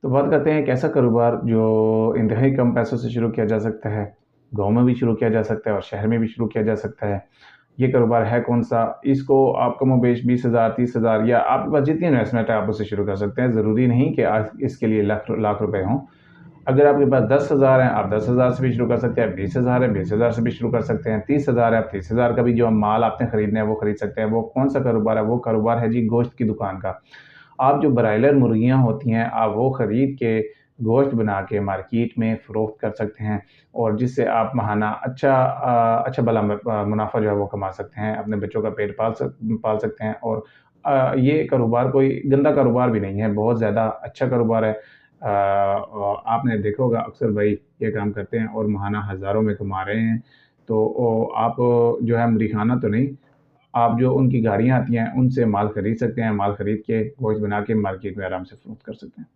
तो बात करते हैं एक ऐसा कारोबार जो इंतहाई कम पैसों से शुरू किया जा सकता है, गाँव में भी शुरू किया जा सकता है और शहर में भी शुरू किया जा सकता है। ये कारोबार है कौन-सा? इसको आप कमोबेश 20,000 30,000 या आपके पास जितनी इन्वेस्टमेंट है आप उससे शुरू कर सकते हैं। ज़रूरी नहीं कि आज इसके लिए लाख लाख रुपए हों। अगर आपके पास 10,000 हैं, आप 10,000 से भी शुरू कर सकते हैं, 20,000 है, 20,000 से भी शुरू कर सकते हैं, 30,000 है, आप 30,000 का भी जो माल आपने खरीदना है वो खरीद सकते हैं। वो कौन-सा कारोबार है? वो कारोबार है जी गोश्त की दुकान का। आप जो ब्रायलर मुर्गियाँ होती हैं, आप वो खरीद के गोश्त बना के मार्केट में फ़रोख्त कर सकते हैं और जिससे आप माहाना अच्छा भला मुनाफ़ा जो है वो कमा सकते हैं, अपने बच्चों का पेट पाल सकते हैं और ये कारोबार कोई गंदा कारोबार भी नहीं है, बहुत ज़्यादा अच्छा कारोबार है। आपने देखा होगा अक्सर भाई ये काम करते हैं और माहाना हज़ारों में कमा रहे हैं। तो आप जो है अमरीकाना तो नहीं, आप जो उनकी गाड़ियाँ आती हैं, उनसे माल खरीद सकते हैं, माल खरीद के गोश्त बना के मार्केट में आराम से फ़रोख्त कर सकते हैं।